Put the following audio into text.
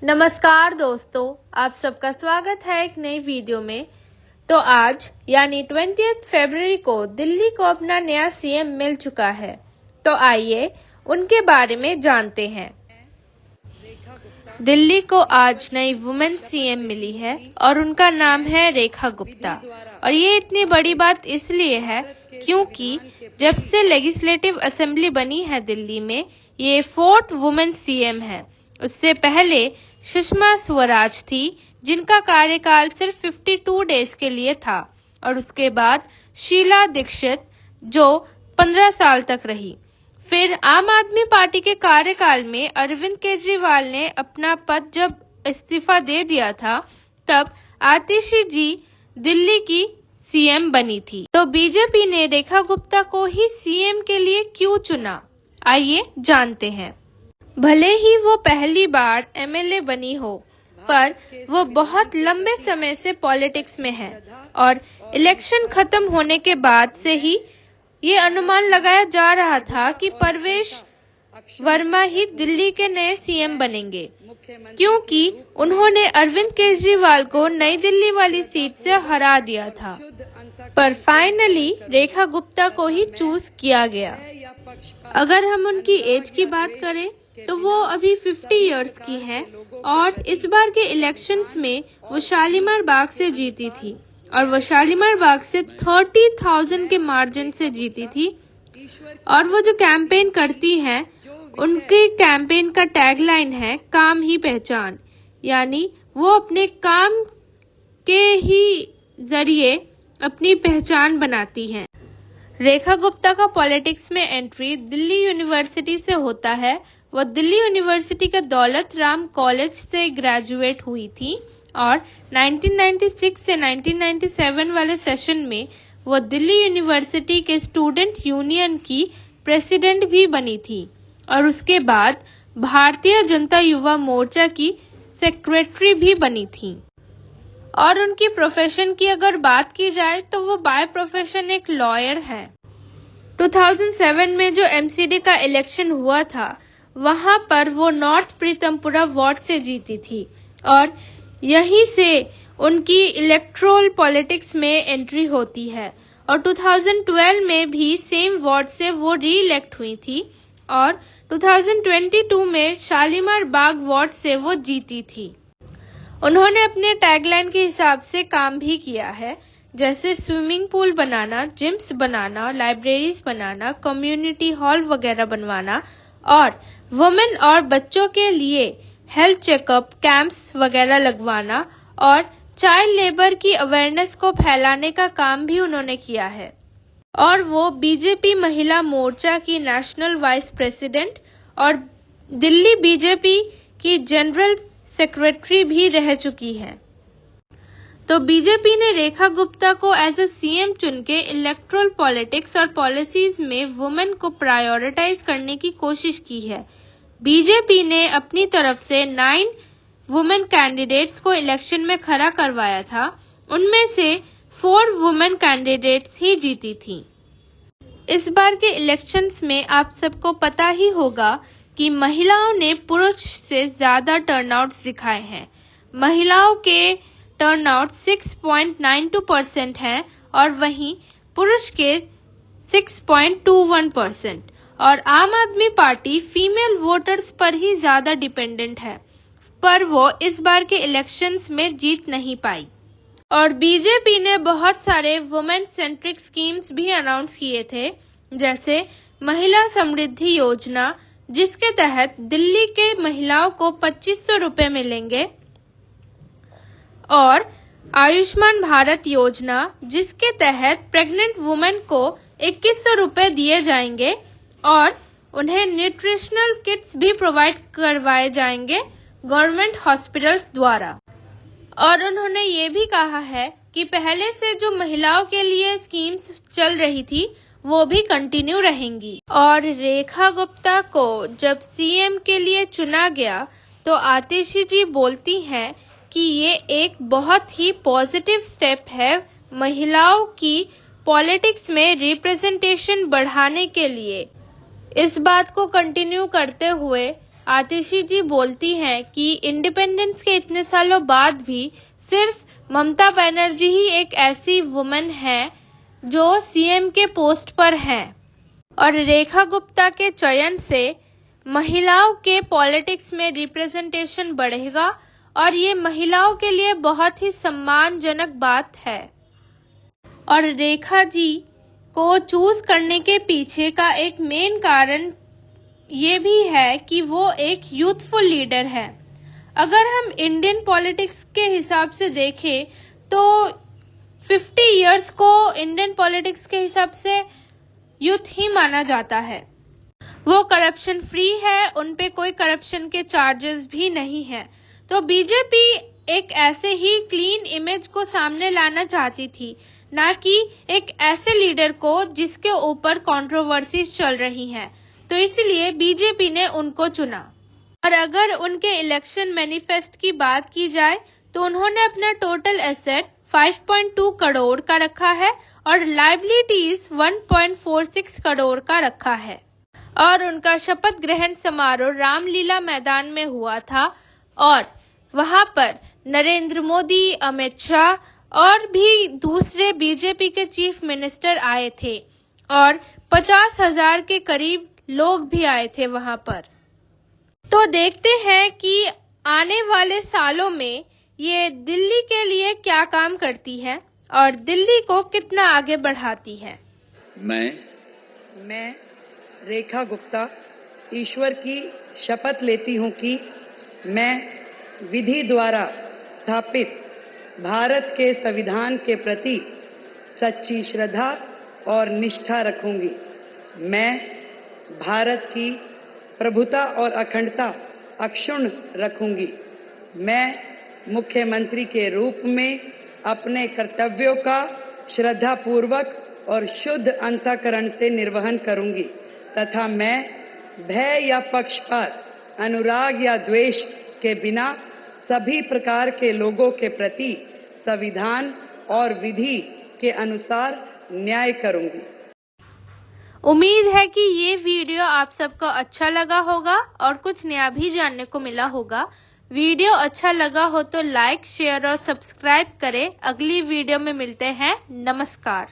नमस्कार दोस्तों, आप सबका स्वागत है एक नई वीडियो में। तो आज यानी 20 फरवरी को दिल्ली को अपना नया सीएम मिल चुका है। तो आइए उनके बारे में जानते हैं। दिल्ली को आज नई वुमेन सीएम मिली है और उनका नाम है रेखा गुप्ता। और ये इतनी बड़ी बात इसलिए है क्योंकि जब से लेजिस्लेटिव असेंबली बनी है दिल्ली में, ये 4th वुमेन सीएम है। उससे पहले सुषमा स्वराज थी, जिनका कार्यकाल सिर्फ 52 डेज के लिए था, और उसके बाद शीला दीक्षित जो 15 साल तक रही। फिर आम आदमी पार्टी के कार्यकाल में अरविंद केजरीवाल ने अपना पद जब इस्तीफा दे दिया था, तब आतिशी जी दिल्ली की सीएम बनी थी। तो बीजेपी ने रेखा गुप्ता को ही सीएम के लिए क्यों चुना, आइए जानते हैं। भले ही वो पहली बार एमएलए बनी हो, पर वो बहुत लंबे समय से पॉलिटिक्स में है और इलेक्शन खत्म होने के बाद से ही ये अनुमान लगाया जा रहा था कि परवेश वर्मा ही दिल्ली के नए सीएम बनेंगे, क्योंकि उन्होंने अरविंद केजरीवाल को नई दिल्ली वाली सीट से हरा दिया था। पर फाइनली रेखा गुप्ता को ही चूज किया गया। अगर हम उनकी एज की बात करें तो वो अभी 50 इयर्स की हैं और इस बार के इलेक्शंस में वो शालीमार बाग से जीती थी और वो शालीमार बाग से 30,000 के मार्जिन से जीती थी। और वो जो कैंपेन करती हैं, उनके कैंपेन का टैगलाइन है काम ही पहचान, यानी वो अपने काम के ही जरिए अपनी पहचान बनाती हैं। रेखा गुप्ता का पॉलिटिक्स में एंट्री दिल्ली यूनिवर्सिटी से होता है। वो दिल्ली यूनिवर्सिटी के दौलत राम कॉलेज से ग्रेजुएट हुई थी और 1996 से 1997 वाले सेशन में वो दिल्ली यूनिवर्सिटी के स्टूडेंट यूनियन की प्रेसिडेंट भी बनी थी और उसके बाद भारतीय जनता युवा मोर्चा की सेक्रेटरी भी बनी थी। और उनकी प्रोफेशन की अगर बात की जाए तो वो बाय प्रोफेशन एक लॉयर है। 2007 में जो एमसीडी का इलेक्शन हुआ था, वहां पर वो नॉर्थ प्रीतमपुरा वार्ड से जीती थी और यहीं से उनकी इलेक्ट्रोल पॉलिटिक्स में एंट्री होती है। और 2012 में भी सेम वार्ड से वो री इलेक्ट हुई थी और 2022 में शालीमार बाग वार्ड से वो जीती थी। उन्होंने अपने टैगलाइन के हिसाब से काम भी किया है, जैसे स्विमिंग पूल बनाना, जिम्स बनाना, लाइब्रेरीज बनाना, कम्युनिटी हॉल वगैरह बनवाना और वुमेन और बच्चों के लिए हेल्थ चेकअप कैंप्स वगैरह लगवाना और चाइल्ड लेबर की अवेयरनेस को फैलाने का काम भी उन्होंने किया है। और वो बीजेपी महिला मोर्चा की नेशनल वाइस प्रेसिडेंट और दिल्ली बीजेपी की जनरल सेक्रेटरी भी रह चुकी है। तो बीजेपी ने रेखा गुप्ता को एज अ सीएम चुन के इलेक्ट्रल पॉलिटिक्स और पॉलिसीज में वुमेन को प्रायोरिटाइज करने की कोशिश की है। बीजेपी ने अपनी तरफ से 9 वुमेन कैंडिडेट्स को इलेक्शन में खड़ा करवाया था। उनमें से 4 वुमेन कैंडिडेट्स ही जीती थी। इस बार के इलेक्शंस में आप सबको पता ही होगा कि महिलाओं ने पुरुष से ज्यादा टर्नआउट्स दिखाए हैं। महिलाओं के टर्नआउट 6.92% है और वहीं पुरुष के 6.21%। और आम आदमी पार्टी फीमेल वोटर्स पर ही ज्यादा डिपेंडेंट है, पर वो इस बार के इलेक्शंस में जीत नहीं पाई। और बीजेपी ने बहुत सारे वुमेन सेंट्रिक स्कीम्स भी अनाउंस किए थे, जैसे महिला समृद्धि योजना, जिसके तहत दिल्ली के महिलाओं को 2500 रुपए मिलेंगे, और आयुष्मान भारत योजना, जिसके तहत प्रेग्नेंट वुमेन को 2100 रुपए दिए जाएंगे और उन्हें न्यूट्रिशनल किट्स भी प्रोवाइड करवाए जाएंगे गवर्नमेंट हॉस्पिटल्स द्वारा। और उन्होंने ये भी कहा है कि पहले से जो महिलाओं के लिए स्कीम्स चल रही थी वो भी कंटिन्यू रहेंगी। और रेखा गुप्ता को जब सीएम के लिए चुना गया तो आतिशी जी बोलती हैं कि ये एक बहुत ही पॉजिटिव स्टेप है महिलाओं की पॉलिटिक्स में रिप्रेजेंटेशन बढ़ाने के लिए। इस बात को कंटिन्यू करते हुए आतिशी जी बोलती हैं कि इंडिपेंडेंस के इतने सालों बाद भी सिर्फ ममता बनर्जी ही एक ऐसी वुमन है जो सीएम के पोस्ट पर है और रेखा गुप्ता के चयन से महिलाओं के पॉलिटिक्स में रिप्रेजेंटेशन बढ़ेगा और ये महिलाओं के लिए बहुत ही सम्मानजनक बात है। और रेखा जी को चूज करने के पीछे का एक मेन कारण ये भी है कि वो एक यूथफुल लीडर है। अगर हम इंडियन पॉलिटिक्स के हिसाब से देखें तो 50 इयर्स को इंडियन पॉलिटिक्स के हिसाब से यूथ ही माना जाता है। वो करप्शन फ्री है, उन पे कोई करप्शन के चार्जेस भी नहीं है। तो बीजेपी एक ऐसे ही क्लीन इमेज को सामने लाना चाहती थी, ना कि एक ऐसे लीडर को जिसके ऊपर कंट्रोवर्सीज चल रही हैं। तो इसलिए बीजेपी ने उनको चुना। और अगर उनके इलेक्शन मैनिफेस्ट की बात की जाए तो उन्होंने अपना टोटल एसेट 5.2 करोड़ का रखा है और लायबिलिटीज 1.46 करोड़ का रखा है। और उनका शपथ ग्रहण समारोह रामलीला मैदान में हुआ था और वहां पर नरेंद्र मोदी, अमित शाह और भी दूसरे बीजेपी के चीफ मिनिस्टर आए थे और 50,000 के करीब लोग भी आए थे वहां पर। तो देखते हैं कि आने वाले सालों में ये दिल्ली के लिए क्या काम करती है और दिल्ली को कितना आगे बढ़ाती है। मैं रेखा गुप्ता ईश्वर की शपथ लेती हूं कि मैं विधि द्वारा स्थापित भारत के संविधान के प्रति सच्ची श्रद्धा और निष्ठा रखूंगी। मैं भारत की प्रभुता और अखंडता अक्षुण्ण रखूंगी। मैं मुख्यमंत्री के रूप में अपने कर्तव्यों का श्रद्धापूर्वक और शुद्ध अंतःकरण से निर्वहन करूंगी तथा मैं भय या पक्षपात, अनुराग या द्वेष के बिना सभी प्रकार के लोगों के प्रति संविधान और विधि के अनुसार न्याय करूंगी। उम्मीद है कि ये वीडियो आप सबको अच्छा लगा होगा और कुछ नया भी जानने को मिला होगा। वीडियो अच्छा लगा हो तो लाइक, शेयर और सब्सक्राइब करें। अगली वीडियो में मिलते हैं। नमस्कार।